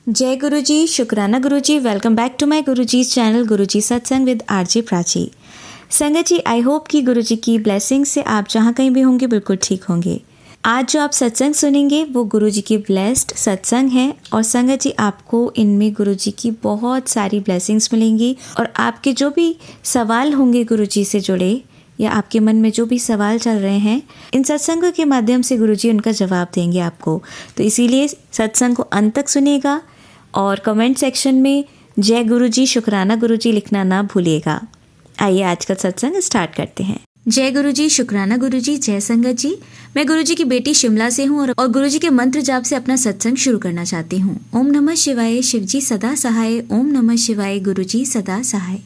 जय गुरु जी, शुक्राना गुरु जी। Welcome back to my Guru ji channel गुरु जी सत्संग विद आरजे प्राची। संगत जी, आई होप कि गुरु जी की ब्लेसिंग से आप जहाँ कहीं भी होंगे बिल्कुल ठीक होंगे। आज जो आप सत्संग सुनेंगे वो गुरु जी की ब्लेस्ड सत्संग है और संगत जी आपको इनमें गुरु जी की बहुत सारी ब्लेसिंग्स मिलेंगी और आपके जो भी सवाल होंगे गुरु जी से जुड़े या आपके मन में जो भी सवाल चल रहे हैं, इन सत्संगों के माध्यम से गुरुजी उनका जवाब देंगे आपको। तो इसीलिए सत्संग को अंत तक सुनिएगा और कमेंट सेक्शन में जय गुरुजी, शुक्राना गुरुजी लिखना ना भूलिएगा। आइए आज का सत्संग स्टार्ट करते हैं। जय गुरुजी, शुक्राना गुरुजी, जय संगत जी। मैं गुरुजी की बेटी शिमला से हूँ और गुरुजी के मंत्र जाप से अपना सत्संग शुरू करना चाहती हूँ। ओम नमः शिवाय, शिवजी सदा सहाय। ओम नमः शिवाय, गुरुजी सदा सहाय।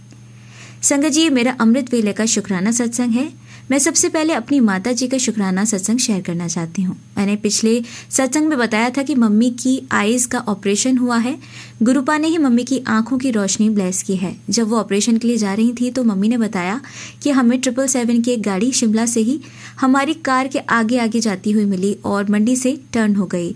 संगत जी, मेरा अमृत वेले का शुक्राना सत्संग है। मैं सबसे पहले अपनी माता जी का शुक्राना सत्संग शेयर करना चाहती हूँ। मैंने पिछले सत्संग में बताया था कि मम्मी की आईज का ऑपरेशन हुआ है। गुरुपा ने ही मम्मी की आंखों की रोशनी ब्लेस की है। जब वो ऑपरेशन के लिए जा रही थी तो मम्मी ने बताया कि हमें 777 की एक गाड़ी शिमला से ही हमारी कार के आगे आगे जाती हुई मिली और मंडी से टर्न हो गई।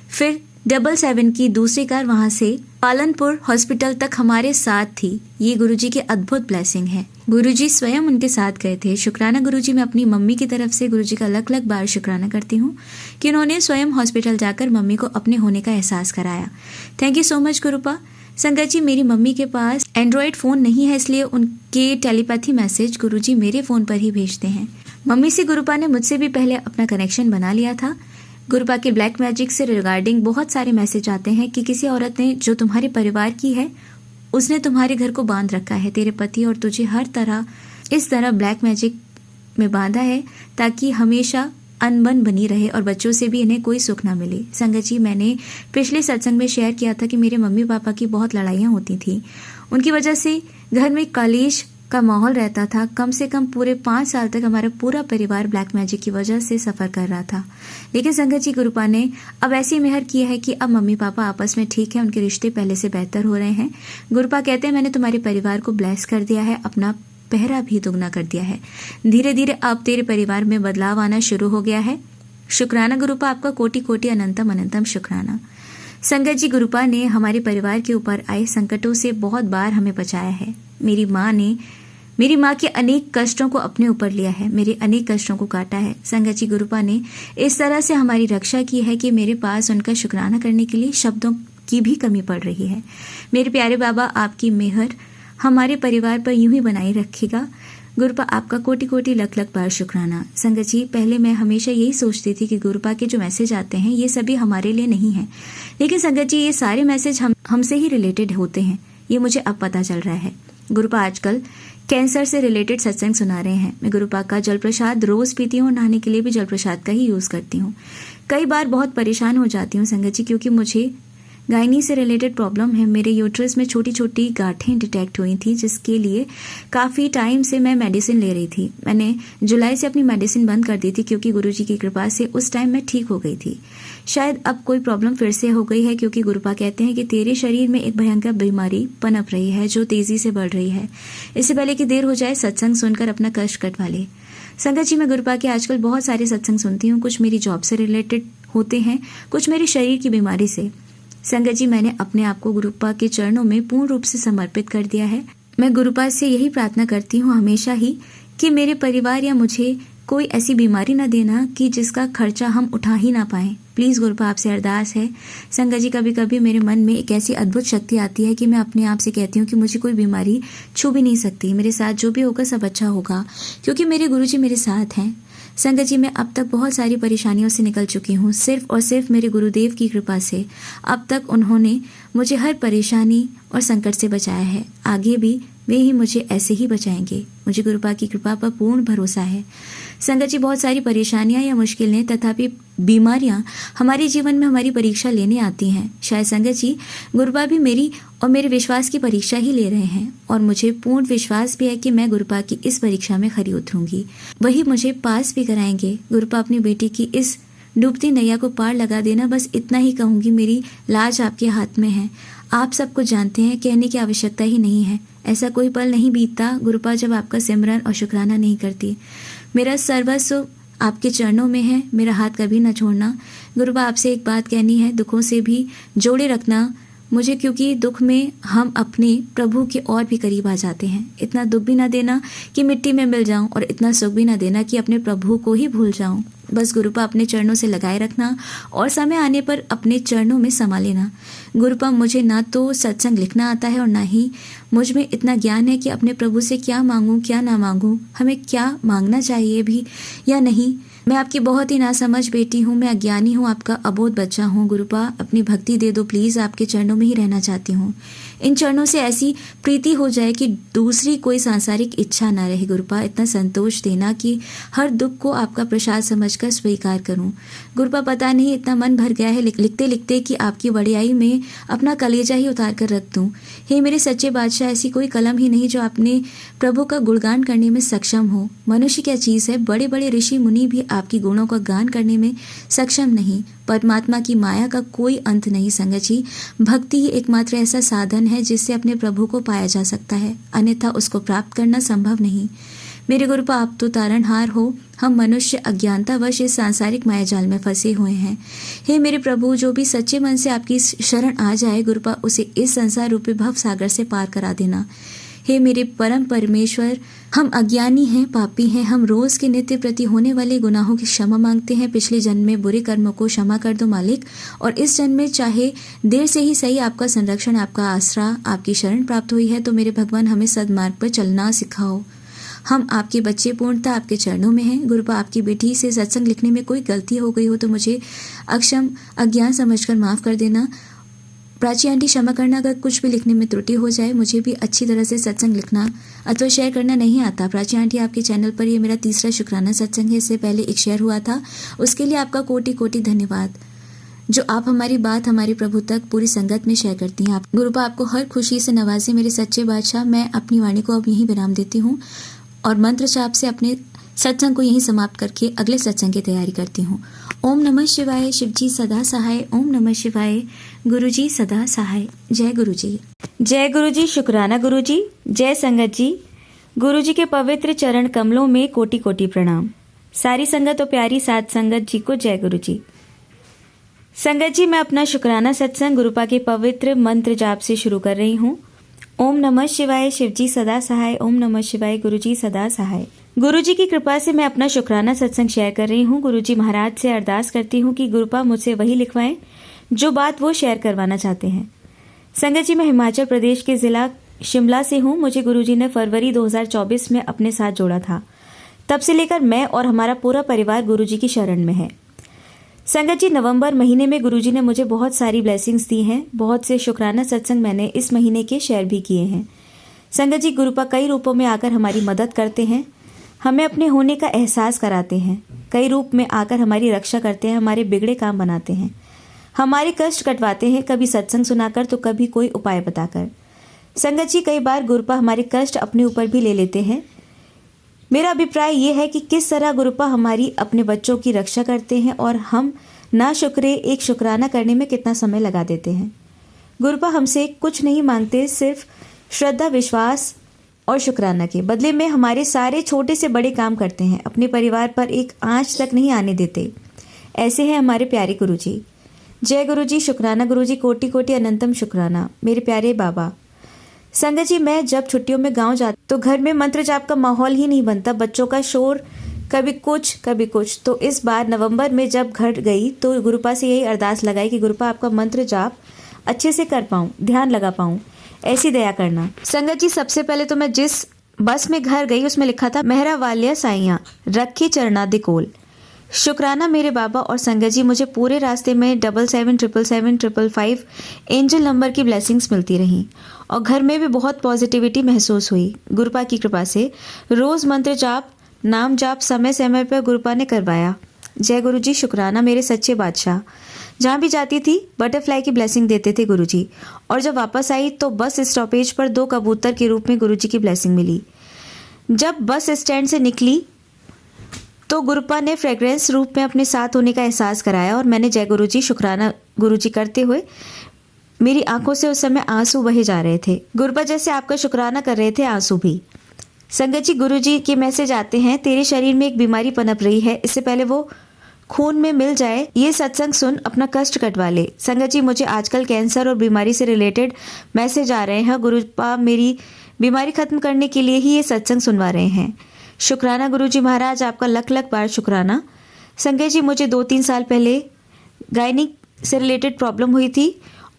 फिर 777 की दूसरी कार वहां से पालनपुर हॉस्पिटल तक हमारे साथ थी। ये गुरुजी की अद्भुत ब्लेसिंग है। गुरुजी स्वयं उनके साथ गए थे। शुक्राना गुरुजी, मैं अपनी मम्मी की तरफ से गुरुजी का अलग अलग बार शुक्राना करती हूँ कि उन्होंने स्वयं हॉस्पिटल जाकर मम्मी को अपने होने का एहसास कराया। Thank you so much गुरुपा। संगत जी, मेरी मम्मी के पास एंड्रॉयड फ़ोन नहीं है, इसलिए उनके टेलीपैथी मैसेज गुरुजी मेरे फ़ोन पर ही भेजते हैं। मम्मी से गुरुपा ने मुझसे भी पहले अपना कनेक्शन बना लिया था। गुरुपा के ब्लैक मैजिक से रिगार्डिंग बहुत सारे मैसेज आते हैं कि किसी औरत ने जो तुम्हारे परिवार की है उसने तुम्हारे घर को बांध रखा है। तेरे पति और तुझे हर तरह इस तरह ब्लैक मैजिक में बांधा है ताकि हमेशा अनबन बनी रहे और बच्चों से भी इन्हें कोई सुख ना मिले। संगत जी, मैंने पिछले सत्संग में शेयर किया था कि मेरे मम्मी पापा की बहुत लड़ाइयाँ होती थी। उनकी वजह से घर में कलेश का माहौल रहता था। कम से कम पूरे 5 साल तक हमारा पूरा परिवार ब्लैक मैजिक की वजह से सफ़र कर रहा था। लेकिन संगत जी, गुरुपा ने अब ऐसी मेहर की है कि अब मम्मी पापा आपस में ठीक है, उनके रिश्ते पहले से बेहतर हो रहे हैं। गुरुपा कहते हैं मैंने तुम्हारे परिवार को ब्लेस कर दिया है, अपना पहरा भी दुगना कर दिया है। धीरे धीरे अब तेरे परिवार में बदलाव आना शुरू हो गया है। शुक्राना गुरुपा, आपका कोटि कोटि अनंतम अनंतम शुक्राना। संगत जी, गुरुपा ने हमारे परिवार के ऊपर आए संकटों से बहुत बार हमें बचाया है। मेरी माँ के अनेक कष्टों को अपने ऊपर लिया है, मेरे अनेक कष्टों को काटा है। संगत जी, गुरुपा ने इस तरह से हमारी रक्षा की है कि मेरे पास उनका शुक्राना करने के लिए शब्दों की भी कमी पड़ रही है। मेरे प्यारे बाबा, आपकी मेहर हमारे परिवार पर यूं ही बनाए रखेगा। गुरुपा, आपका कोटि कोटि लख लख बार शुक्राना। संगत जी, पहले मैं हमेशा यही सोचती थी कि गुरुपा के जो मैसेज आते हैं ये सभी हमारे लिए नहीं हैं, लेकिन संगत जी ये सारे मैसेज हमसे ही रिलेटेड होते हैं, ये मुझे अब पता चल रहा है। गुरुपा आजकल कैंसर से रिलेटेड सत्संग सुना रहे हैं। मैं गुरुपा का जल प्रसाद रोज़ पीती हूँ, नहाने के लिए भी जल प्रसाद का ही यूज़ करती हूँ। कई बार बहुत परेशान हो जाती हूँ संगत जी, क्योंकि मुझे गायनी से रिलेटेड प्रॉब्लम है। मेरे यूट्रस में छोटी छोटी गांठें डिटेक्ट हुई थी, जिसके लिए काफ़ी टाइम से मैं मेडिसिन ले रही थी। मैंने जुलाई से अपनी मेडिसिन बंद कर दी थी क्योंकि गुरुजी की कृपा से उस टाइम मैं ठीक हो गई थी। शायद अब कोई प्रॉब्लम फिर से हो गई है, क्योंकि गुरुपा कहते हैं कि तेरे शरीर में एक भयंकर बीमारी पनप रही है जो तेज़ी से बढ़ रही है। इससे पहले कि देर हो जाए, सत्संग सुनकर अपना कष्ट कटवा ले। संगत जी, मैं गुरुपा के आजकल बहुत सारे सत्संग सुनती हूँ। कुछ मेरी जॉब से रिलेटेड होते हैं, कुछ मेरे शरीर की बीमारी से। संगत जी, मैंने अपने आप को गुरुपा के चरणों में पूर्ण रूप से समर्पित कर दिया है। मैं गुरुपा से यही प्रार्थना करती हूँ हमेशा ही कि मेरे परिवार या मुझे कोई ऐसी बीमारी ना देना कि जिसका खर्चा हम उठा ही ना पाएं। प्लीज़ गुरुपा, आपसे अरदास है। संगत जी, कभी कभी मेरे मन में एक ऐसी अद्भुत शक्ति आती है कि मैं अपने आप से कहती हूँ कि मुझे कोई बीमारी छू भी नहीं सकती। मेरे साथ जो भी होगा सब अच्छा होगा, क्योंकि मेरे गुरुजी मेरे साथ हैं। संगत जी, मैं अब तक बहुत सारी परेशानियों से निकल चुकी हूँ, सिर्फ और सिर्फ मेरे गुरुदेव की कृपा से। अब तक उन्होंने मुझे हर परेशानी और संकट से बचाया है, आगे भी वे ही मुझे ऐसे ही बचाएंगे। मुझे गुरुपा की कृपा पर पूर्ण भरोसा है। संगत जी, बहुत सारी परेशानियां या मुश्किलें तथापि बीमारियां हमारे जीवन में हमारी परीक्षा लेने आती हैं। शायद संगत जी, गुरुपा भी मेरी और मेरे विश्वास की परीक्षा ही ले रहे हैं और मुझे पूर्ण विश्वास भी है कि मैं गुरुपा की इस परीक्षा में खरी उतरूंगी, वही मुझे पास भी कराएंगे। गुरुपा, अपनी बेटी की इस डूबती नैया को पार लगा देना, बस इतना ही कहूँगी। मेरी लाज आपके हाथ में है। आप सब कुछ जानते हैं, कहने की आवश्यकता ही नहीं है। ऐसा कोई पल नहीं बीतता गुरुपा जब आपका सिमरन और शुक्राना नहीं करती। मेरा सर्वस्व आपके चरणों में है, मेरा हाथ कभी न छोड़ना। गुरुपा, आपसे एक बात कहनी है, दुखों से भी जोड़े रखना मुझे, क्योंकि दुख में हम अपने प्रभु के और भी करीब आ जाते हैं। इतना दुख भी ना देना कि मिट्टी में मिल जाऊं और इतना सुख भी ना देना कि अपने प्रभु को ही भूल जाऊं। बस गुरुपा अपने चरणों से लगाए रखना और समय आने पर अपने चरणों में समा लेना। गुरुपा, मुझे ना तो सत्संग लिखना आता है और ना ही मुझ में इतना ज्ञान है कि अपने प्रभु से क्या मांगूं क्या ना मांगूं, हमें क्या मांगना चाहिए भी या नहीं। मैं आपकी बहुत ही नासमझ बेटी हूँ, मैं अज्ञानी हूँ, आपका अबोध बच्चा हूँ। गुरुपा, अपनी भक्ति दे दो प्लीज़, आपके चरणों में ही रहना चाहती हूँ। इन चरणों से ऐसी प्रीति हो जाए कि दूसरी कोई सांसारिक इच्छा ना रहे। गुरुपा, इतना संतोष देना कि हर दुख को आपका प्रसाद समझकर स्वीकार करूं। गुरुपा, पता नहीं इतना मन भर गया है लिखते लिखते कि आपकी वड़ियाई में अपना कलेजा ही उतार कर रख दूं। हे मेरे सच्चे बादशाह, ऐसी कोई कलम ही नहीं जो अपने प्रभु का गुणगान करने में सक्षम हो। मनुष्य क्या चीज़ है, बड़े बड़े ऋषि मुनि भी आपकी गुणों का गान करने में सक्षम नहीं। परमात्मा की माया का कोई अंत नहीं संगत जी। भक्ति ही एकमात्र ऐसा साधन है जिससे अपने प्रभु को पाया जा सकता है, अन्यथा उसको प्राप्त करना संभव नहीं। मेरे गुरुपा, आप तो तारणहार हो, हम मनुष्य अज्ञानतावश इस सांसारिक मायाजाल में फंसे हुए हैं। हे मेरे प्रभु, जो भी सच्चे मन से आपकी शरण आ जाए गुरुपा, उसे इस संसार रूपी भव सागर से पार करा देना। हे मेरे परम परमेश्वर, हम अज्ञानी हैं, पापी हैं, हम रोज के नित्य प्रति होने वाले गुनाहों की क्षमा मांगते हैं। पिछले जन्म में बुरे कर्मों को क्षमा कर दो मालिक, और इस जन्म में चाहे देर से ही सही आपका संरक्षण, आपका आसरा, आपकी शरण प्राप्त हुई है तो मेरे भगवान हमें सद्मार्ग पर चलना सिखाओ। हम आपके बच्चे पूर्णतः आपके चरणों में हैं। गुरुपा, आपकी बेटी से सत्संग लिखने में कोई गलती हो गई हो तो मुझे अक्षम अज्ञान समझकर माफ़ कर देना। प्राची आंटी, क्षमा करना अगर कुछ भी लिखने में त्रुटि हो जाए। मुझे भी अच्छी तरह से सत्संग लिखना अथवा शेयर करना नहीं आता। प्राची आंटी, आपके चैनल पर ये मेरा तीसरा शुक्राना सत्संग है। इससे पहले एक शेयर हुआ था, उसके लिए आपका कोटि कोटि धन्यवाद, जो आप हमारी बात हमारे प्रभु तक पूरी संगत में शेयर करती हैं। आप गुरुपा, आपको हर खुशी से नवाजे मेरे सच्चे बादशाह। मैं अपनी वाणी को अब यहीं विराम देती हूँ और मंत्र जाप से अपने सत्संग को यहीं समाप्त करके अगले सत्संग की तैयारी करती हूँ। ओम नमः शिवाय, शिवजी सदा सहाय। ओम नमः शिवाय, गुरुजी सदा सहाय। जय गुरुजी। जय गुरुजी, शुक्राना गुरुजी। जय संगत जी। गुरुजी के पवित्र चरण कमलों में कोटि कोटि प्रणाम। सारी संगत और प्यारी साध संगत जी को जय गुरुजी। संगत जी, मैं अपना शुक्राना सत्संग गुरुपा के पवित्र मंत्र जाप से शुरू कर रही हूँ। ओम नमः शिवाय, शिवजी सदा सहाय। ओम नमः शिवाय, गुरुजी सदा सहाय। गुरुजी की कृपा से मैं अपना शुक्राना सत्संग शेयर कर रही हूँ। गुरुजी महाराज से अरदास करती हूँ कि गुरुपा मुझसे वही लिखवाएं जो बात वो शेयर करवाना चाहते हैं। संगत जी, मैं हिमाचल प्रदेश के जिला शिमला से हूँ। मुझे गुरुजी ने फरवरी 2024 में अपने साथ जोड़ा था। तब से लेकर मैं और हमारा पूरा परिवार गुरुजी की शरण में है। संगत जी, नवंबर महीने में गुरुजी ने मुझे बहुत सारी ब्लेसिंग्स दी हैं। बहुत से शुक्राना सत्संग मैंने इस महीने के शेयर भी किए हैं। संगत जी, गुरुपा कई रूपों में आकर हमारी मदद करते हैं, हमें अपने होने का एहसास कराते हैं, कई रूप में आकर हमारी रक्षा करते हैं, हमारे बिगड़े काम बनाते हैं, हमारे कष्ट कटवाते हैं, कभी सत्संग सुनाकर तो कभी कोई उपाय बताकर। संगत जी, कई बार गुरुपा हमारे कष्ट अपने ऊपर भी ले लेते हैं। मेरा अभिप्राय ये है कि किस तरह गुरुपा हमारी अपने बच्चों की रक्षा करते हैं और हम ना शुक्रे एक शुक्राना करने में कितना समय लगा देते हैं। गुरुपा हमसे कुछ नहीं मांगते, सिर्फ श्रद्धा, विश्वास और शुक्राना के बदले में हमारे सारे छोटे से बड़े काम करते हैं। अपने परिवार पर एक आंच तक नहीं आने देते। ऐसे हैं हमारे प्यारे गुरुजी। जय गुरुजी, शुक्राना गुरुजी, कोटि कोटि अनंतम शुक्राना मेरे प्यारे बाबा। संगत जी, मैं जब छुट्टियों में गांव जाती तो घर में मंत्र जाप का माहौल ही नहीं बनता। बच्चों का शोर, कभी कुछ। तो इस बार नवंबर में जब घर गई तो गुरुपा से यही अरदास लगाई कि गुरुपा आपका मंत्र जाप अच्छे से कर पाऊँ, ध्यान लगा पाऊँ, ऐसी दया करना। संगत जी, सबसे पहले तो मैं जिस बस में घर गई उसमें लिखा था, मेहरा वालिया साइया रखी चरणा दिकोल। शुक्राना मेरे बाबा। और संगत जी, मुझे पूरे रास्ते में 777775 एंजल नंबर की ब्लेसिंग्स मिलती रहीं और घर में भी बहुत पॉजिटिविटी महसूस हुई। गुरुपा की कृपा से रोज़ मंत्र जाप, नाम जाप समय समय पर गुरुपा ने करवाया। जय गुरुजी, शुक्राना मेरे सच्चे बादशाह। जहाँ भी जाती थी बटरफ्लाई की ब्लेसिंग देते थे गुरुजी, और जब वापस आई तो बस स्टॉपेज पर 2 कबूतर के रूप में गुरुजी की ब्लेसिंग मिली। जब बस स्टैंड से निकली तो गुरुपा ने फ्रेग्रेंस रूप में अपने साथ होने का एहसास कराया और मैंने जय गुरुजी, शुक्राना गुरुजी करते हुए मेरी आंखों से उस समय आंसू बहे जा रहे थे। गुरुपा जैसे आपका शुक्राना कर रहे थे, आंसू भी। संगत जी, गुरुजी के मैसेज आते हैं, तेरे शरीर में एक बीमारी पनप रही है। इससे पहले वो खून में मिल जाए, ये सत्संग सुन अपना कष्ट कटवा ले। संगत जी, मुझे आजकल कैंसर और बीमारी से रिलेटेड मैसेज आ रहे हैं। गुरुपा मेरी बीमारी खत्म करने के लिए ही ये सत्संग सुनवा रहे हैं। शुक्राना गुरुजी महाराज, आपका लख लख बार शुक्राना। संगत जी, मुझे 2-3 साल पहले गायनिक से रिलेटेड प्रॉब्लम हुई थी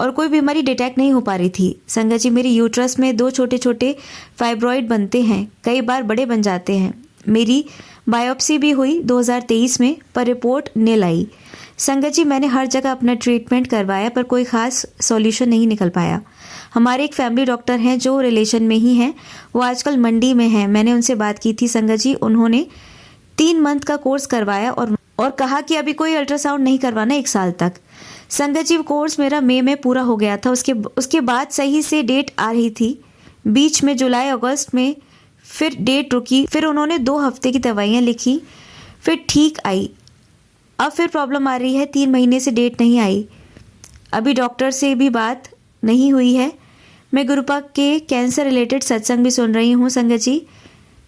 और कोई बीमारी डिटेक्ट नहीं हो पा रही थी। संगत जी, मेरी यूट्रस में 2 छोटे छोटे फाइब्रॉइड बनते हैं, कई बार बड़े बन जाते हैं। मेरी बायोप्सी भी हुई 2023 में, पर रिपोर्ट नील आई। संगत जी, मैंने हर जगह अपना ट्रीटमेंट करवाया पर कोई ख़ास सॉल्यूशन नहीं निकल पाया। हमारे एक फैमिली डॉक्टर हैं जो रिलेशन में ही हैं, वो आजकल मंडी में हैं। मैंने उनसे बात की थी संगत जी, उन्होंने 3 मंथ का कोर्स करवाया और कहा कि अभी कोई अल्ट्रासाउंड नहीं करवाना 1 साल तक। संगत जी, कोर्स मेरा मई में पूरा हो गया था। उसके बाद सही से डेट आ रही थी, बीच में जुलाई अगस्त में फिर डेट रुकी, फिर उन्होंने 2 हफ्ते की दवाइयाँ लिखी, फिर ठीक आई। अब फिर प्रॉब्लम आ रही है, 3 महीने से डेट नहीं आई। अभी डॉक्टर से भी बात नहीं हुई है। मैं गुरुपा के कैंसर रिलेटेड सत्संग भी सुन रही हूँ संगत जी।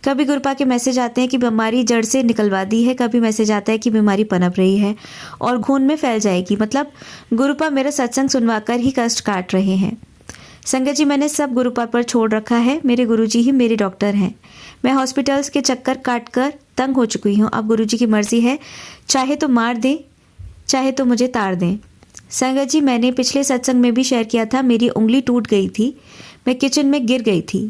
कभी गुरुपा के मैसेज आते हैं कि बीमारी जड़ से निकलवा दी है, कभी मैसेज आता है कि बीमारी पनप रही है और खून में फैल जाएगी। मतलब गुरुपा मेरा सत्संग सुनवाकर ही कष्ट काट रहे हैं। संगत जी, मैंने सब गुरुपा पर छोड़ रखा है। मेरे गुरुजी ही मेरे डॉक्टर हैं। मैं हॉस्पिटल्स के चक्कर काट कर तंग हो चुकी हूँ। अब गुरुजी की मर्जी है, चाहे तो मार दें, चाहे तो मुझे तार दें। संगत जी, मैंने पिछले सत्संग में भी शेयर किया था, मेरी उंगली टूट गई थी, मैं किचन में गिर गई थी।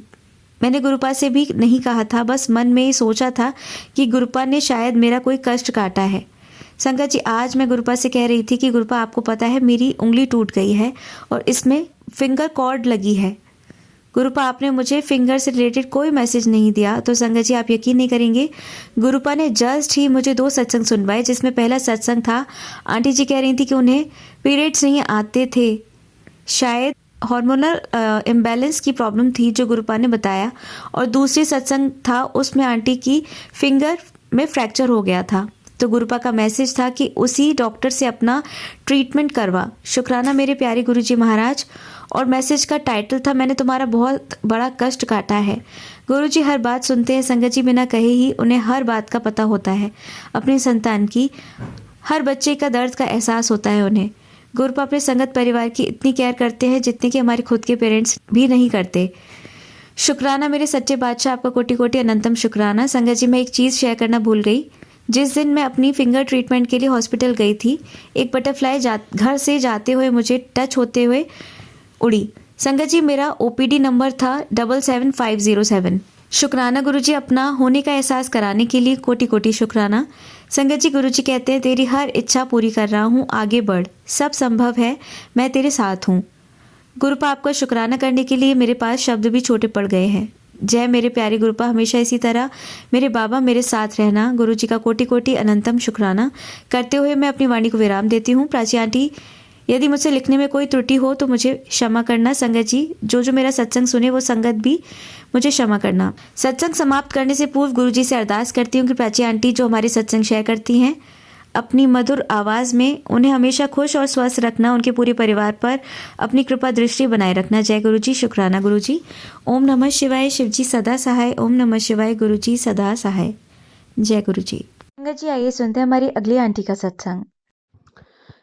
मैंने गुरुपा से भी नहीं कहा था, बस मन में ही सोचा था कि गुरुपा ने शायद मेरा कोई कष्ट काटा है। संगत जी, आज मैं गुरुपा से कह रही थी कि गुरुपा, आपको पता है मेरी उंगली टूट गई है और इसमें फिंगर कॉर्ड लगी है। गुरुपा, आपने मुझे फिंगर से रिलेटेड कोई मैसेज नहीं दिया। तो संगत जी, आप यकीन नहीं करेंगे, गुरुपा ने जस्ट ही मुझे 2 सत्संग सुनवाए, जिसमें पहला सत्संग था, आंटी जी कह रही थी कि उन्हें पीरियड्स नहीं आते थे, शायद हार्मोनल इम्बैलेंस की प्रॉब्लम थी जो गुरुपा ने बताया। और दूसरी सत्संग था, उसमें आंटी की फिंगर में फ्रैक्चर हो गया था। तो गुरुपा का मैसेज था कि उसी डॉक्टर से अपना ट्रीटमेंट करवा। शुक्राना मेरे प्यारे गुरुजी महाराज। और मैसेज का टाइटल था, मैंने तुम्हारा बहुत बड़ा कष्ट काटा है। गुरुजी हर बात सुनते हैं संगत जी, बिना कहे ही उन्हें हर बात का पता होता है। अपनी संतान की, हर बच्चे का दर्द का एहसास होता है उन्हें। गुरुपा अपने संगत परिवार की इतनी केयर करते हैं जितनी कि हमारे खुद के पेरेंट्स भी नहीं करते। शुक्राना मेरे सच्चे बादशाह, आपका कोटि कोटि अनंतम शुक्राना। संगत जी, मैं एक चीज़ शेयर करना भूल गई। जिस दिन मैं अपनी फिंगर ट्रीटमेंट के लिए हॉस्पिटल गई थी, एक बटरफ्लाई घर से जाते हुए मुझे टच होते हुए उड़ी। संगत जी, मेरा OPD नंबर था 77507। शुक्राना गुरुजी, अपना होने का एहसास कराने के लिए कोटि कोटि शुक्राना। संगत जी, गुरुजी कहते हैं, तेरी हर इच्छा पूरी कर रहा हूँ, आगे बढ़, सब संभव है, मैं तेरे साथ हूँ। गुरुपा, आपका शुक्राना करने के लिए मेरे पास शब्द भी छोटे पड़ गए हैं। जय मेरे प्यारे गुरुपा, हमेशा इसी तरह मेरे बाबा मेरे साथ रहना। गुरुजी का कोटि कोटि अनंतम शुक्राना करते हुए मैं अपनी वाणी को विराम देती हूँ। प्राची आंटी, यदि मुझसे लिखने में कोई त्रुटि हो तो मुझे क्षमा करना। संगत जी, जो मेरा सत्संग सुने वो संगत भी मुझे क्षमा करना। सत्संग समाप्त करने से पूर्व गुरुजी से अरदास करती हूँ कि प्राची आंटी जो हमारे सत्संग शेयर करती हैं, अपनी मधुर आवाज़ में उन्हें हमेशा खुश और स्वस्थ रखना, उनके पूरे परिवार पर अपनी कृपा दृष्टि बनाए रखना। जय गुरुजी, शुक्राना गुरुजी। ओम नमः शिवाय, शिवजी सदा सहाय। ओम नमः शिवाय, गुरुजी सदा सहाय। जय गुरुजी। संगत जी, आइए सुनते हैं हमारी अगली आंटी का सत्संग।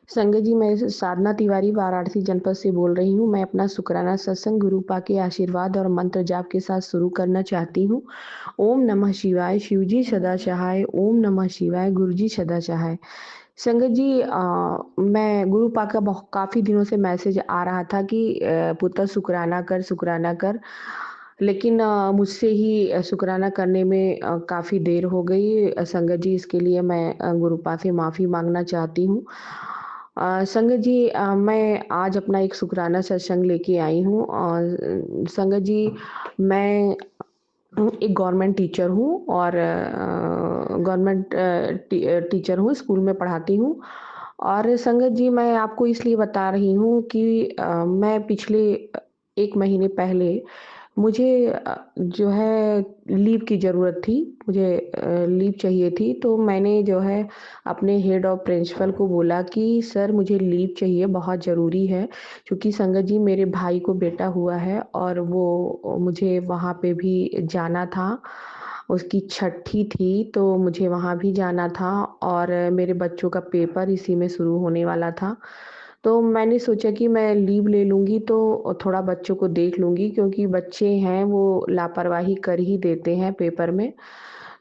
संगत जी, मैं साधना तिवारी वाराणसी जनपद से बोल रही हूँ। मैं अपना शुक्राना सत्संग गुरुपा के आशीर्वाद और मंत्र जाप के साथ शुरू करना चाहती हूँ। ओम नमः शिवाय, शिवजी सदा सहाय। ओम नमः शिवाय, गुरुजी सदा सहाय। संगत जी, मैं गुरुपा का काफ़ी दिनों से मैसेज आ रहा था कि पुत्र शुक्राना कर, शुक्राना कर, लेकिन मुझसे ही शुक्राना करने में काफ़ी देर हो गई। संगत जी, इसके लिए मैं गुरुपा से माफ़ी मांगना चाहती हूँ। संगत जी, मैं आज अपना एक शुक्राना सत्संग लेके आई हूँ। और संगत जी, मैं एक गवर्नमेंट टीचर हूँ और गवर्नमेंट टीचर हूँ, स्कूल में पढ़ाती हूँ। और संगत जी, मैं आपको इसलिए बता रही हूँ कि मैं पिछले 1 महीने पहले मुझे जो है लीव की ज़रूरत थी, मुझे लीव चाहिए थी। तो मैंने जो है अपने हेड ऑफ़ प्रिंसिपल को बोला कि सर मुझे लीव चाहिए, बहुत ज़रूरी है, क्योंकि संगत जी मेरे भाई को बेटा हुआ है और वो मुझे वहाँ पे भी जाना था। उसकी छठी थी, तो मुझे वहाँ भी जाना था और मेरे बच्चों का पेपर इसी में शुरू होने वाला था। तो मैंने सोचा कि मैं लीव ले लूँगी तो थोड़ा बच्चों को देख लूँगी क्योंकि बच्चे हैं वो लापरवाही कर ही देते हैं पेपर में।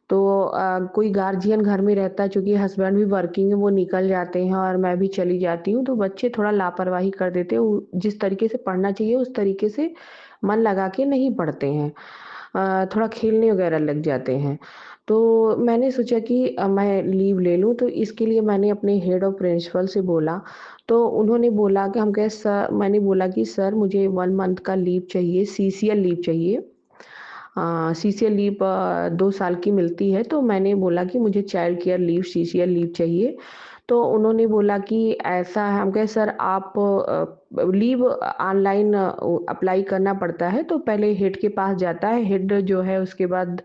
तो कोई गार्जियन घर में रहता है चूँकि हस्बैंड भी वर्किंग है, वो निकल जाते हैं और मैं भी चली जाती हूँ, तो बच्चे थोड़ा लापरवाही कर देते हैं। जिस तरीके से पढ़ना चाहिए उस तरीके से मन लगा के नहीं पढ़ते हैं। थोड़ा खेलने वगैरह लग जाते हैं। तो मैंने सोचा कि मैं लीव ले लूँ, तो इसके लिए मैंने अपने हेड ऑफ़ प्रिंसिपल से बोला, तो उन्होंने बोला कि हम कहे सर मैंने बोला कि सर मुझे 1 मंथ का लीव चाहिए, सीसीएल लीव चाहिए। सीसीएल लीव 2 साल की मिलती है, तो मैंने बोला कि मुझे child care leave CCL leave चाहिए। तो उन्होंने बोला कि ऐसा है हम कहे सर आप लीव ऑनलाइन अप्लाई करना पड़ता है, तो पहले हेड के पास जाता है, हेड जो है उसके बाद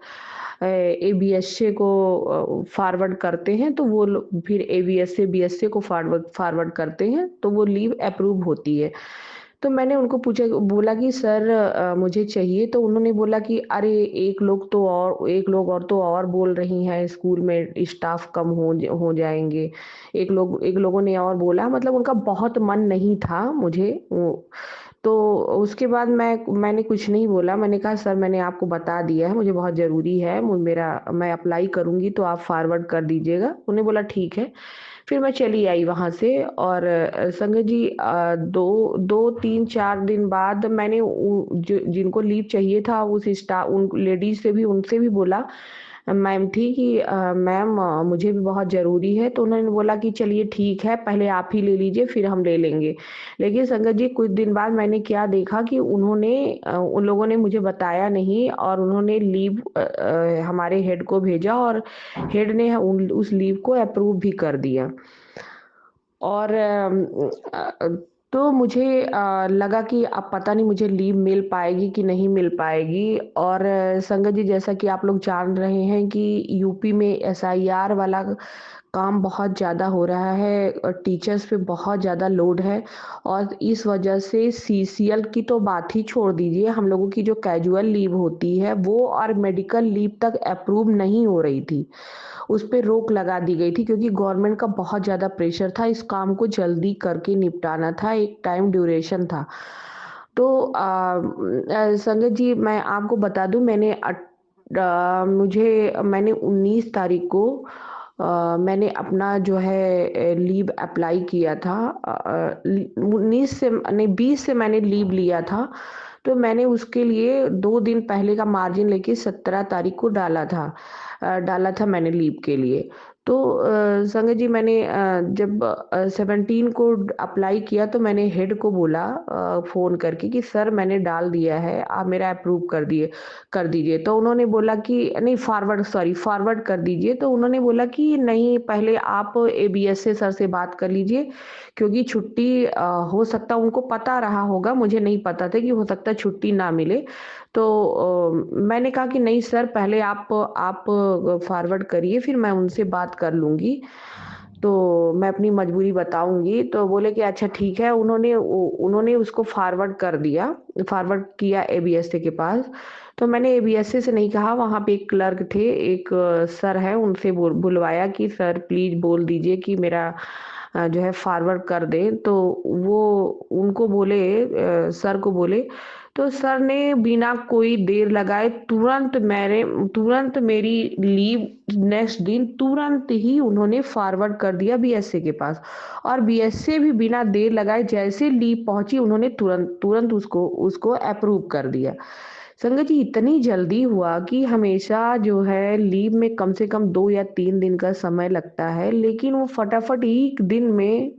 एबीएसए को फॉरवर्ड करते हैं, तो वो फिर एबीएसए बीएसए को फॉरवर्ड फॉरवर्ड करते हैं, तो वो लीव अप्रूव होती है। तो मैंने उनको पूछा बोला कि सर मुझे चाहिए तो उन्होंने बोला कि अरे एक लोग और तो और बोल रही हैं स्कूल में स्टाफ कम हो जाएँगे। एक लोगों ने और बोला मतलब उनका बहुत मन नहीं था मुझे वो तो उसके बाद मैंने कुछ नहीं बोला, मैंने कहा सर मैंने आपको बता दिया है, मुझे बहुत ज़रूरी है, मैं अप्लाई करूँगी तो आप फॉरवर्ड कर दीजिएगा। उन्होंने बोला ठीक है। फिर मैं चली आई वहाँ से और संगत जी 2 3 4 दिन बाद मैंने जिनको लीव चाहिए था उन लेडीज़ से भी उनसे भी बोला मैम थी कि मैम मुझे भी बहुत ज़रूरी है, तो उन्होंने बोला कि चलिए ठीक है, पहले आप ही ले लीजिए फिर हम ले लेंगे। लेकिन संगत जी कुछ दिन बाद मैंने क्या देखा कि उन लोगों ने मुझे बताया नहीं और उन्होंने लीव हमारे हेड को भेजा और हेड ने उस लीव को अप्रूव भी कर दिया। और तो मुझे लगा कि अब पता नहीं मुझे लीव मिल पाएगी कि नहीं मिल पाएगी और संगत जी जैसा कि आप लोग जान रहे हैं कि यूपी में एसआईआर वाला काम बहुत ज़्यादा हो रहा है और टीचर्स पे बहुत ज़्यादा लोड है और इस वजह से सीसीएल की तो बात ही छोड़ दीजिए, हम लोगों की जो कैजुअल लीव होती है वो और मेडिकल लीव तक अप्रूव नहीं हो रही थी। उस पे रोक लगा दी गई थी क्योंकि गवर्नमेंट का बहुत ज़्यादा प्रेशर था, इस काम को जल्दी करके निपटाना था, एक टाइम ड्यूरेशन था। तो संगत जी मैं आपको बता दूँ मैंने 19 तारीख को मैंने अपना जो है लीव अप्लाई किया था 19 से नहीं 20 से मैंने लीव लिया था, तो मैंने उसके लिए 2 दिन पहले का मार्जिन लेके 17 तारीख को डाला था मैंने लीव के लिए। तो संगत जी मैंने जब 17 को अप्लाई किया तो मैंने हेड को बोला फ़ोन करके कि सर मैंने डाल दिया है, आप मेरा अप्रूव कर दीजिए। तो उन्होंने बोला कि नहीं फॉरवर्ड कर दीजिए। तो उन्होंने बोला कि नहीं पहले आप एबीएसए सर से बात कर लीजिए क्योंकि छुट्टी हो सकता है उनको पता रहा होगा, मुझे नहीं पता था कि हो सकता है छुट्टी ना मिले। तो मैंने कहा कि नहीं सर पहले आप फॉरवर्ड करिए फिर मैं उनसे बात कर लूँगी। तो मैं अपनी मजबूरी बताऊँगी, तो बोले कि अच्छा ठीक है, उन्होंने उसको फॉरवर्ड किया एबीएसए के पास। तो मैंने एबीएसए से नहीं कहा, वहाँ पे एक क्लर्क थे, एक सर हैं, उनसे बुलवाया कि सर प्लीज़ बोल दीजिए कि मेरा जो है फॉरवर्ड कर दें। तो वो उनको बोले सर को बोले, तो सर ने बिना कोई देर लगाए तुरंत मेरी लीव नेक्स्ट दिन तुरंत ही उन्होंने फॉरवर्ड कर दिया बीएसए के पास और बीएसए भी बिना देर लगाए जैसे लीव पहुंची उन्होंने तुरंत तुरंत उसको अप्रूव कर दिया। संगत जी इतनी जल्दी हुआ कि हमेशा जो है लीव में कम से कम 2 या 3 दिन का समय लगता है, लेकिन वो फटाफट 1 दिन में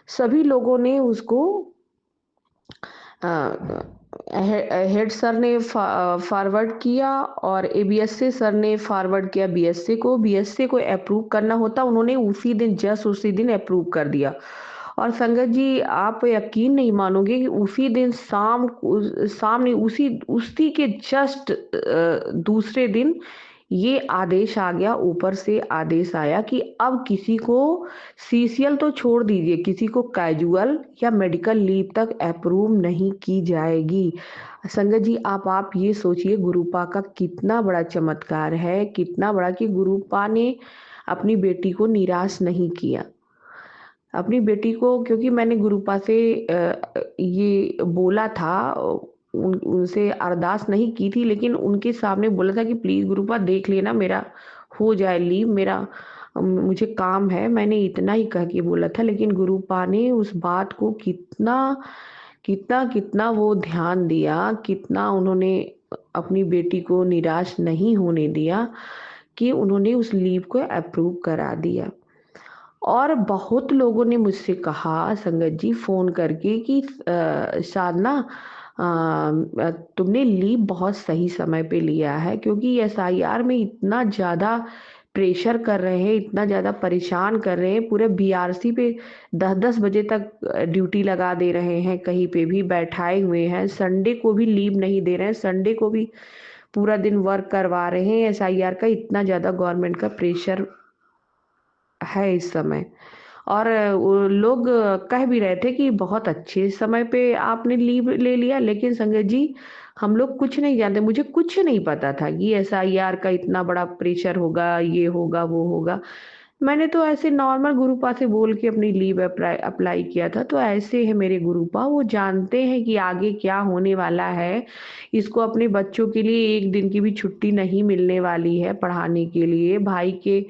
सभी लोगों ने उसको अ, हेड सर ने फॉरवर्ड किया और एबीएसए सर ने फॉरवर्ड किया बीएसए को अप्रूव करना होता उन्होंने उसी दिन अप्रूव कर दिया और संगत जी आप यकीन नहीं मानोगे कि उसी दिन शाम नहीं उसी उसी के जस्ट दूसरे दिन ये आदेश आ गया, ऊपर से आदेश आया कि अब किसी को सीसीएल तो छोड़ दीजिए, किसी को कैजुअल या मेडिकल लीव तक अप्रूव नहीं की जाएगी। संगत जी, आप ये सोचिए गुरुपा का कितना बड़ा चमत्कार है, कितना बड़ा कि गुरुपा ने अपनी बेटी को निराश नहीं किया। अपनी बेटी को, क्योंकि मैंने गुरुपा से ये बोला था, उनसे अरदास नहीं की थी, लेकिन उनके सामने बोला था कि प्लीज़ गुरुपा देख लेना, मेरा हो जाए लीव, मेरा मुझे काम है, मैंने इतना ही कह के बोला था। लेकिन गुरुपा ने उस बात को कितना कितना कितना वो ध्यान दिया, कितना उन्होंने अपनी बेटी को निराश नहीं होने दिया कि उन्होंने उस लीव को अप्रूव करा दिया। और बहुत लोगों ने मुझसे कहा संगत जी फ़ोन करके कि साधना, तुमने लीव बहुत सही समय पे लिया है, क्योंकि एसआईआर में इतना ज़्यादा प्रेशर कर रहे हैं, इतना ज़्यादा परेशान कर रहे हैं, पूरे बीआरसी पे 10-10 बजे तक ड्यूटी लगा दे रहे हैं, कहीं पे भी बैठाए हुए हैं, संडे को भी लीव नहीं दे रहे हैं, संडे को भी पूरा दिन वर्क करवा रहे हैं। एसआईआर का इतना ज़्यादा गवर्नमेंट का प्रेशर है इस समय। और वो लोग कह भी रहे थे कि बहुत अच्छे समय पे आपने लीव ले लिया, लेकिन संगत जी हम लोग कुछ नहीं जानते, मुझे कुछ नहीं पता था कि एसआईआर का इतना बड़ा प्रेशर होगा, ये होगा, वो होगा। मैंने तो ऐसे नॉर्मल गुरुपा से बोल के अपनी लीव अप्लाई किया था। तो ऐसे है मेरे गुरुपा, वो जानते हैं कि आगे क्या होने वाला है। इसको अपने बच्चों के लिए 1 दिन की भी छुट्टी नहीं मिलने वाली है पढ़ाने के लिए। भाई के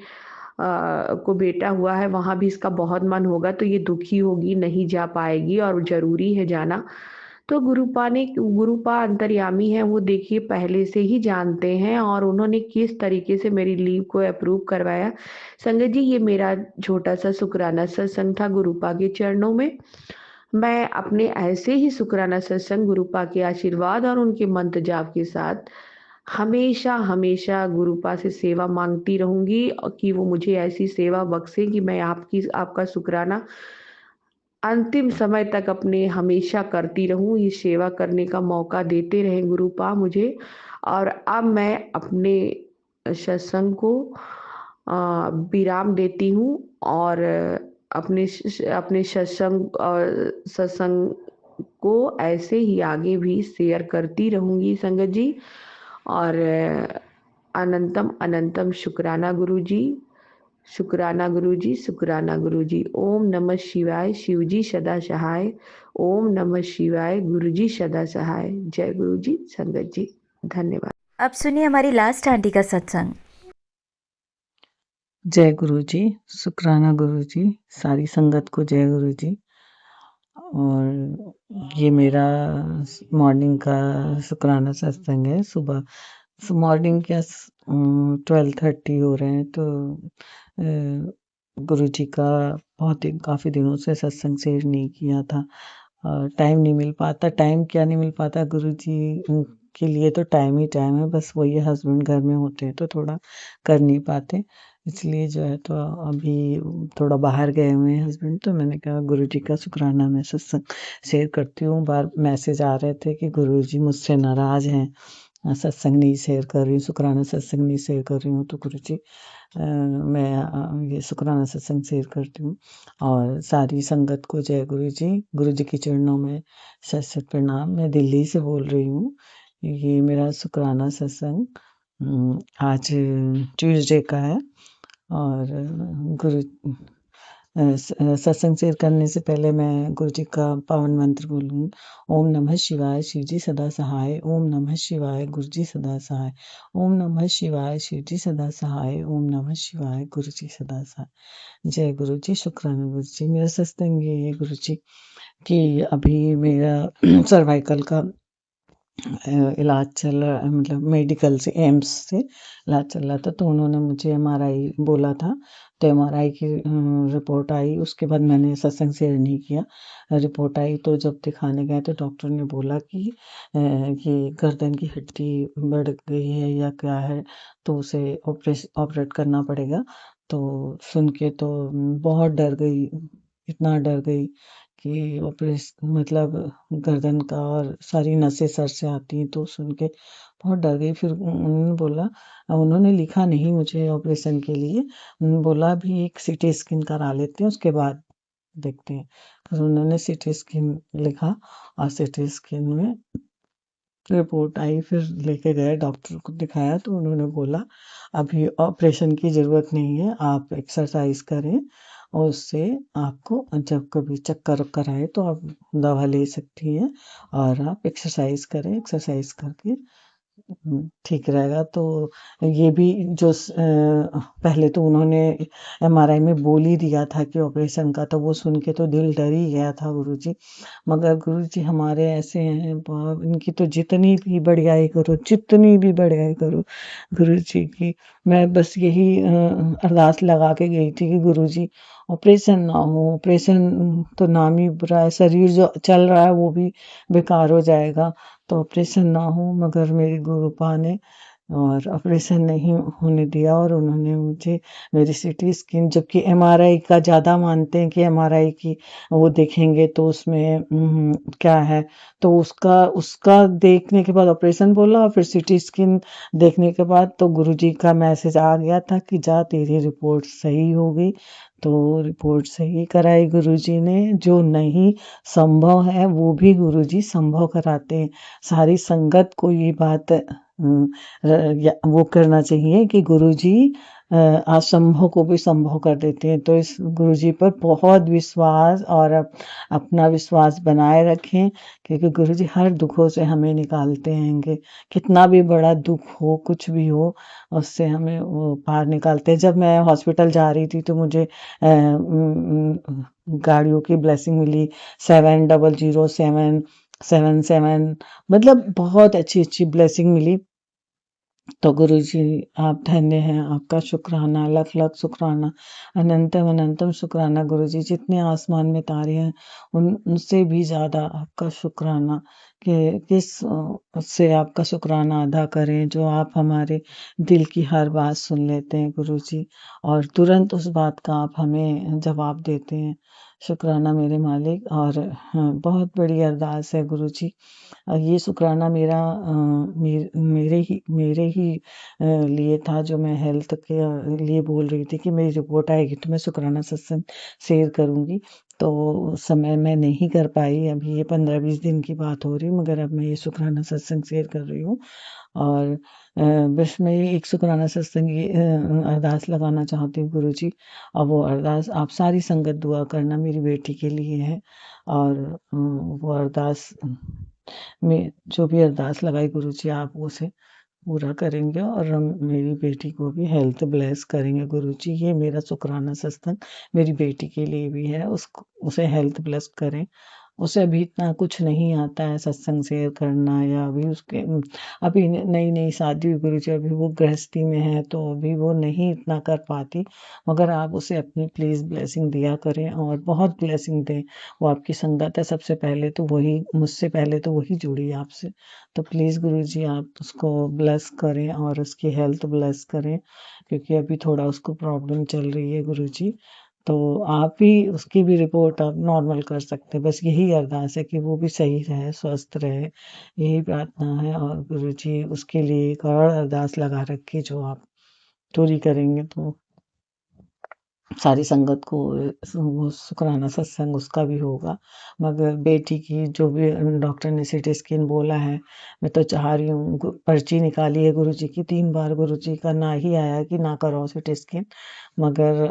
को बेटा हुआ है, वहाँ भी इसका बहुत मन होगा, तो ये दुखी होगी, नहीं जा पाएगी और ज़रूरी है जाना। तो गुरुपा अंतर्यामी हैं, वो देखिए पहले से ही जानते हैं और उन्होंने किस तरीके से मेरी लीव को अप्रूव करवाया। संगत जी, ये मेरा छोटा-सा शुकराना सत्संग था गुरुपा के चरणों में। मैं अपने ऐसे ही शुकराना सत्संग गुरुपा के आशीर्वाद और उनके मंत्र जाप के साथ हमेशा हमेशा गुरुपा से सेवा मांगती रहूंगी, और कि वो मुझे ऐसी सेवा बख्शे कि मैं आपका शुकराना अंतिम समय तक अपने हमेशा करती रहूं। ये सेवा करने का मौका देते रहे गुरुपा मुझे। और अब मैं अपने सत्संग को विराम देती हूँ और अपने सत्संग को ऐसे ही आगे भी शेयर करती रहूंगी संगत जी। और अनंतम अनंतम शुक्राना गुरुजी, शुक्राना गुरुजी, शुक्राना गुरुजी। ओम नमः शिवाय, शिवजी सदा सहाय। ओम नमः शिवाय, गुरुजी सदा सहाय। जय गुरुजी, संगत जी, धन्यवाद। अब सुनिए हमारी लास्ट आंटी का सत्संग। जय गुरु जी, शुक्राना गुरु जी, सारी संगत को जय गुरु जी। और ये मेरा मॉर्निंग का शुक्राना सत्संग है। सुबह मॉर्निंग क्या 12:30 हो रहे हैं, तो गुरु जी का काफ़ी दिनों से सत्संग शेयर नहीं किया था। टाइम नहीं मिल पाता, टाइम क्या नहीं मिल पाता, गुरु जी के लिए तो टाइम ही टाइम है, बस वही हस्बैंड घर में होते हैं तो थोड़ा कर नहीं पाते, इसलिए जो है तो अभी थोड़ा बाहर गए हुए हैं हस्बैंड, तो मैंने कहा गुरु जी का शुक्राना मैं सत्संग शेयर करती हूँ। बार मैसेज आ रहे थे कि गुरु जी मुझसे नाराज़ हैं, सत्संग नहीं शेयर कर रही हूँ, शुक्राना सत्संग नहीं शेयर कर रही हूँ, तो गुरु जी मैं ये शुक्राना सत्संग शेयर करती हूँ। और सारी संगत को जय गुरु जी के चरणों में शत शत प्रणाम। मैं दिल्ली से बोल रही हूँ। ये मेरा शुक्राना सत्संग आज ट्यूसडे का है। और गुरु सत्संग शेयर करने से पहले मैं गुरु जी का पावन मंत्र बोलूँगी। ओम नमः शिवाय, शिव जी सदा सहाय। ओम नमः शिवाय, गुरु जी सदा सहाय। ओम नमः शिवाय, शिव जी सदा सहाय। ओम नमः शिवाय, गुरु जी सदा सहाय। जय गुरु जी, शुक्राना गुरु जी। मेरा सत्संग ये है गुरु जी कि अभी मेरा सर्वाइकल का इलाज चल रहा, मतलब मेडिकल से, एम्स से इलाज चल रहा था, तो उन्होंने मुझे एमआरआई बोला था, तो एमआरआई की रिपोर्ट आई। उसके बाद मैंने सत्संग शेयर नहीं किया। रिपोर्ट आई तो जब दिखाने गए तो डॉक्टर ने बोला कि ये गर्दन की हड्डी बढ़ गई है या क्या है, तो उसे ऑपरेट करना पड़ेगा। तो सुन के तो बहुत डर गई, इतना डर गई कि मतलब गर्दन का और सारी नसें सर से आती हैं, तो सुन के बहुत डर गई। फिर उन्होंने बोला, उन्होंने लिखा नहीं मुझे ऑपरेशन के लिए, बोला अभी एक सीटी स्कैन करा लेते हैं, उसके बाद देखते हैं। फिर उन्होंने सीटी स्कैन लिखा और सीटी स्कैन में रिपोर्ट आई, फिर लेके गए डॉक्टर को दिखाया, तो उन्होंने बोला अभी ऑपरेशन की ज़रूरत नहीं है, आप एक्सरसाइज करें और उससे आपको जब कभी चक्कर वक्कर आए तो आप दवा ले सकती हैं, और आप एक्सरसाइज करें, एक्सरसाइज करके ठीक रहेगा। तो ये भी जो पहले तो उन्होंने एमआरआई में बोल ही दिया था कि ऑपरेशन का, तो वो सुन के तो दिल डर ही गया था गुरुजी। मगर गुरुजी हमारे ऐसे हैं, इनकी तो जितनी भी बढ़ियाई करो, जितनी भी बढ़ियाई करो गुरुजी की। मैं बस यही अरदास लगा के गई थी कि गुरुजी ऑपरेशन ना हो, ऑपरेशन तो नाम ही बुरा है, शरीर जो चल रहा है वो भी बेकार हो जाएगा, तो ऑपरेशन ना हो। मगर मेरी गुरुपा ने और ऑपरेशन नहीं होने दिया, और उन्होंने मुझे मेरी सीटी स्कैन, जबकि एमआरआई का ज़्यादा मानते हैं कि एमआरआई की वो देखेंगे तो उसमें क्या है, तो उसका उसका देखने के बाद ऑपरेशन बोला, और फिर सीटी स्कैन देखने के बाद तो गुरुजी का मैसेज आ गया था कि जा तेरी रिपोर्ट सही हो गई। तो रिपोर्ट सही कराई गुरुजी ने, जो नहीं संभव है वो भी गुरुजी संभव कराते हैं। सारी संगत को ये बात वो करना चाहिए कि गुरुजी असंभव को भी संभव कर देते हैं। तो इस गुरुजी पर बहुत विश्वास और अपना विश्वास बनाए रखें, क्योंकि गुरुजी हर दुखों से हमें निकालते हैंगे। कितना भी बड़ा दुख हो, कुछ भी हो, उससे हमें वो पार निकालते हैं। जब मैं हॉस्पिटल जा रही थी तो मुझे गाड़ियों की ब्लेसिंग मिली, 700777, मतलब बहुत अच्छी अच्छी ब्लेसिंग मिली। तो गुरुजी आप धन्य हैं, आपका शुक्राना, लख लख शुक्राना, अनंतम अनंतम शुक्राना गुरुजी। जितने आसमान में तारे हैं उनसे भी ज़्यादा आपका शुक्राना, कि किस से आपका शुक्राना अदा करें, जो आप हमारे दिल की हर बात सुन लेते हैं गुरुजी, और तुरंत उस बात का आप हमें जवाब देते हैं। शुक्राना मेरे मालिक। और हाँ, बहुत बड़ी अरदास है गुरुजी। ये शुक्राना मेरे ही लिए था, जो मैं हेल्थ के लिए बोल रही थी कि मेरी रिपोर्ट आएगी तो मैं शुक्राना सत्संग शेयर करूँगी। तो उस समय मैं नहीं कर पाई, अभी ये 15-20 दिन की बात हो रही, मगर अब मैं ये शुक्राना सत्संग शेयर कर रही हूँ। और बस मैं ये एक शुक्राना सत्संग ये अरदास लगाना चाहती हूँ गुरुजी, और वो अरदास आप सारी संगत दुआ करना मेरी बेटी के लिए है। और वो अरदास में जो भी अरदास लगाई गुरुजी आप उसे पूरा करेंगे, और हम मेरी बेटी को भी हेल्थ ब्लेस करेंगे गुरुजी। ये मेरा शुक्राना सत्संग मेरी बेटी के लिए भी है, उसको उसे हेल्थ ब्लेस करें। उसे अभी इतना कुछ नहीं आता है सत्संग शेयर करना, या अभी उसके अभी नई नई शादी हुई गुरुजी, अभी वो गृहस्थी में है, तो अभी वो नहीं इतना कर पाती। मगर आप उसे अपनी प्लीज़ ब्लेसिंग दिया करें, और बहुत ब्लेसिंग दें। वो आपकी संगत है, सबसे पहले तो वही, मुझसे पहले तो वही जुड़ी है आपसे। तो प्लीज़ गुरुजी आप उसको ब्लेस करें और उसकी हेल्थ ब्लेस करें, क्योंकि अभी थोड़ा उसको प्रॉब्लम चल रही है गुरुजी। तो आप ही उसकी भी रिपोर्ट आप नॉर्मल कर सकते हैं। बस यही अरदास है कि वो भी सही रहे, स्वस्थ रहे, यही प्रार्थना है। और गुरुजी उसके लिए एक और अरदास लगा रखी, जो आप पूरी करेंगे तो सारी संगत को वो शुक्राना सत्संग उसका भी होगा। मगर बेटी की जो भी डॉक्टर ने सीटी स्कैन बोला है, मैं तो चाह रही हूँ, पर्ची निकाली है गुरुजी की, 3 बार गुरुजी का ना ही आया कि ना कराओ सीटी स्कैन। मगर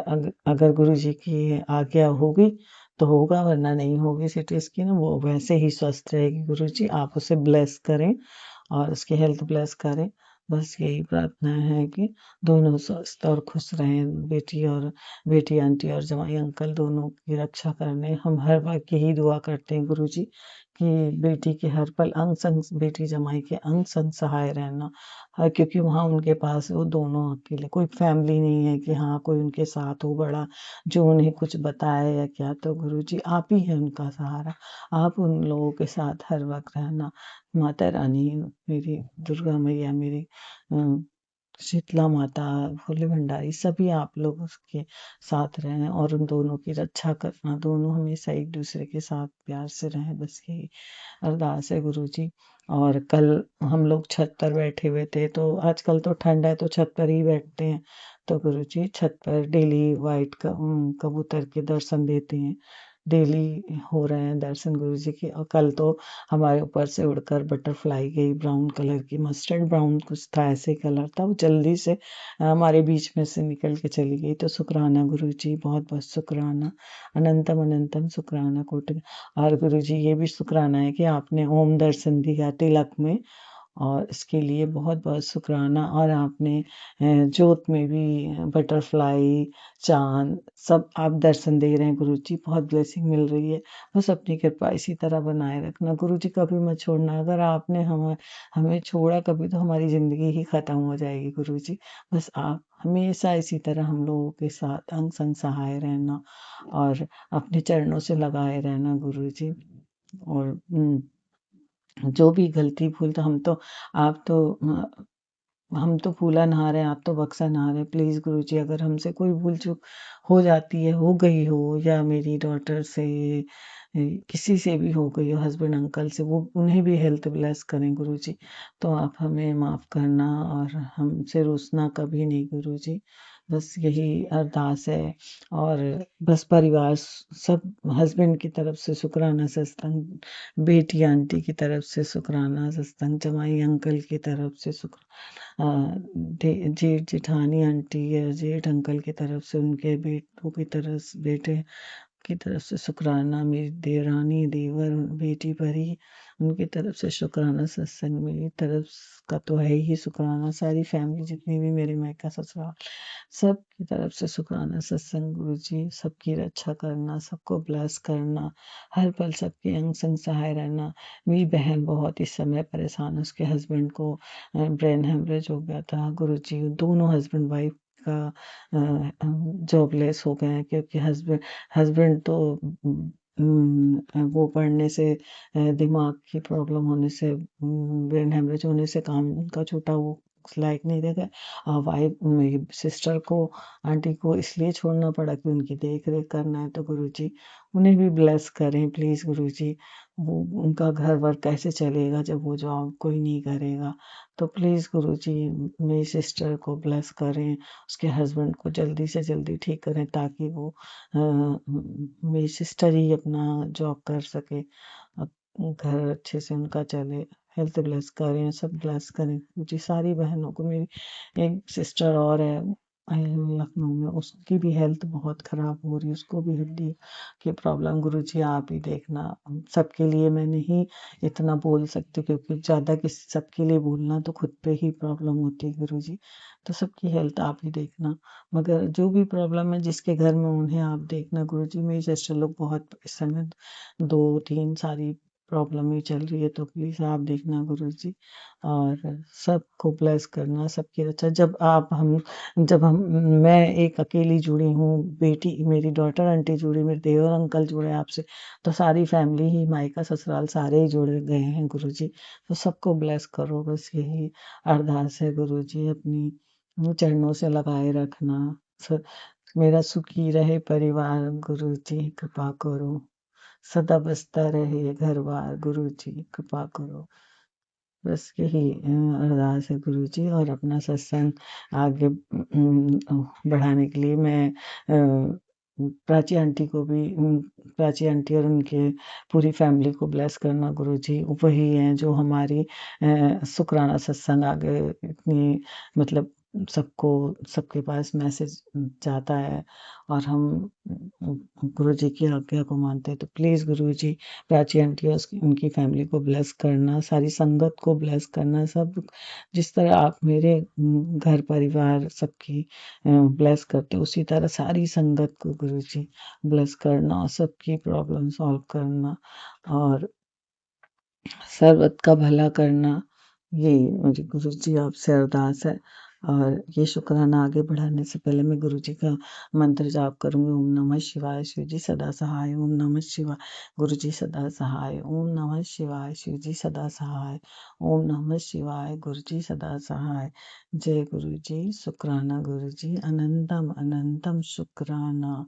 अगर गुरुजी की आज्ञा होगी तो होगा, वरना नहीं होगी सीटी स्कैन। वो वैसे ही स्वस्थ रहेगी गुरुजी, आप उसे ब्लेस करें और उसकी हेल्थ ब्लेस करें। बस यही प्रार्थना है कि दोनों स्वस्थ और खुश रहें, बेटी आंटी और जमाई अंकल दोनों की रक्षा करने हम हर वक्त यही दुआ करते हैं गुरुजी, कि बेटी के हर पल अंग संग, बेटी जमाई के अंग संग सहाय रहना। क्योंकि वहाँ उनके पास वो दोनों अकेले, कोई फैमिली नहीं है कि हाँ कोई उनके साथ हो बड़ा, जो उन्हें कुछ बताए या क्या। तो गुरुजी आप ही हैं उनका सहारा, आप उन लोगों के साथ हर वक्त रहना। माता रानी, मेरी दुर्गा मैया, मेरी शीतला माता, भोले भंडारी सभी आप लोग उसके साथ रहें और उन दोनों की रक्षा करना, दोनों हमेशा एक दूसरे के साथ प्यार से रहें, बस यही अरदास है गुरुजी। और कल हम लोग छत पर बैठे हुए थे, तो आजकल तो ठंड है तो छत पर ही बैठते हैं, तो गुरुजी छत पर डेली कबूतर के दर्शन देते हैं, डेली हो रहे हैं दर्शन गुरुजी के। और कल तो हमारे ऊपर से उड़कर बटरफ्लाई गई, ब्राउन कलर की, मस्टर्ड ब्राउन कुछ था, ऐसे कलर था, वो जल्दी से हमारे बीच में से निकल के चली गई। तो शुक्राना गुरुजी, बहुत बहुत शुक्राना, अनंतम अनंतम शुक्राना कोटि। और गुरुजी ये भी शुक्राना है कि आपने ओम दर्शन दिया तिलक में, और इसके लिए बहुत बहुत शुक्राना। और आपने जोत में भी बटरफ्लाई, चांद सब आप दर्शन दे रहे हैं गुरुजी, बहुत ब्लेसिंग मिल रही है। बस अपनी कृपा इसी तरह बनाए रखना गुरुजी, कभी मत छोड़ना। अगर आपने हमें छोड़ा कभी तो हमारी ज़िंदगी ही ख़त्म हो जाएगी गुरुजी। बस आप हमेशा इसी तरह हम लोगों के साथ अंग संग सहाय रहना और अपने चरणों से लगाए रहना गुरुजी। और जो भी गलती भूल तो हम तो फूला नहा रहे हैं, आप तो बक्सा नहा रहे हैं। प्लीज़ गुरुजी, अगर हमसे कोई भूल चूक हो जाती है, हो गई हो, या मेरी डॉटर से किसी से भी हो गई हो, हस्बैंड अंकल से, वो उन्हें भी हेल्थ ब्लेस करें गुरुजी। तो आप हमें माफ़ करना और हमसे रूसना कभी नहीं गुरुजी। बस यही अरदास है। और बस परिवार सब, हस्बैंड की तरफ से शुक्राना सत्संग, बेटी आंटी की तरफ से शुक्राना सत्संग, जमाई अंकल की तरफ से जेठ जेठानी आंटी या जेठ अंकल की तरफ से, उनके बेटों की तरफ बेटे की तरफ से शुक्राना, मेरी देवरानी देवर बेटी परी उनकी तरफ से शुक्राना सत्संग, मेरी तरफ का तो है ही शुक्राना, सारी फैमिली जितनी भी मेरे मायका ससुराल सब की तरफ से शुक्राना सत्संग गुरुजी। सबकी रक्षा करना, सबको ब्लेस करना, हर पल सबके अंग संग सहाय रहना। मेरी बहन बहुत इस समय परेशान है, उसके हस्बैंड को ब्रेन हेमरेज हो गया था गुरुजी। दोनों हस्बैंड वाइफ का जॉबलेस हो गए हैं, क्योंकि हस्बैंड तो वो पढ़ने से दिमाग की प्रॉब्लम होने से, ब्रेन हेमरेज होने से काम उनका छूटा, वो लायक नहीं रह गए। वाइफ मेरी सिस्टर को, आंटी को इसलिए छोड़ना पड़ा कि उनकी देख रेख करना है। तो गुरुजी उन्हें भी ब्लेस करें प्लीज़ गुरुजी। वो उनका घर वर कैसे चलेगा जब वो जॉब कोई नहीं करेगा। तो प्लीज़ गुरुजी मेरी सिस्टर को ब्लेस करें, उसके हस्बैंड को जल्दी से जल्दी ठीक करें, ताकि वो मेरी सिस्टर ही अपना जॉब कर सके, घर अच्छे से उनका चले। हेल्थ ब्लेस करें, सब ब्लेस करें मुझे, सारी बहनों को। मेरी एक सिस्टर और है लखनऊ में, उसकी भी हेल्थ बहुत ख़राब हो रही है, उसको भी हड्डी की प्रॉब्लम। गुरुजी आप ही देखना, सबके लिए मैं नहीं इतना बोल सकती, क्योंकि ज़्यादा किसी सबके लिए बोलना तो खुद पे ही प्रॉब्लम होती है गुरुजी। तो सबकी हेल्थ आप ही देखना, मगर जो भी प्रॉब्लम है जिसके घर में उन्हें आप देखना गुरुजी। मेरी सिस्टर लोग बहुत इस समय 2-3 सारी प्रॉब्लम ही चल रही है, तो प्लीज़ आप देखना गुरुजी और सबको ब्लेस करना, सबकी रक्षा। जब हम मैं एक अकेली जुड़ी हूँ, बेटी मेरी डॉटर आंटी जुड़ी, मेरे देवर अंकल जुड़े आपसे, तो सारी फैमिली ही, मायका ससुराल सारे ही जुड़ गए हैं गुरुजी। तो सबको ब्लेस करो, बस यही अरदास है गुरुजी। अपनी चरणों से लगाए रखना, स मेरा सुखी रहे परिवार गुरुजी, कृपा करो। सदा बसता रहे घर-बार गुरुजी, कृपा करो। बस यही अरदास है गुरुजी। और अपना सत्संग आगे बढ़ाने के लिए मैं प्राची आंटी को भी, प्राची आंटी और उनके पूरी फैमिली को ब्लेस करना गुरुजी। वही हैं जो हमारी शुक्राना सत्संग आगे इतनी, मतलब सबको, सबके पास मैसेज जाता है और हम गुरुजी की आज्ञा को मानते हैं। तो प्लीज़ गुरुजी प्राची आंटी और उनकी फैमिली को ब्लेस करना, सारी संगत को ब्लेस करना, सब जिस तरह आप मेरे घर परिवार सबकी ब्लेस करते हो, उसी तरह सारी संगत को गुरुजी ब्लेस करना और सबकी प्रॉब्लम सॉल्व करना और सर्वत का भला करना। ये मेरी गुरुजी आपसे अरदास है। और ये शुक्राना आगे बढ़ाने से पहले मैं गुरुजी का मंत्र जाप करूँगी। ओम नमः शिवाय, शिव जी सदा सहाय। ओम नमः शिवाय, गुरुजी सदा सहाय। ओम नमः शिवाय, शिव जी सदा सहाय। ओम नमः शिवाय, गुरुजी सदा सहाय। जय गुरुजी। शुक्राना गुरुजी, अनंतम अनंतम शुक्राना।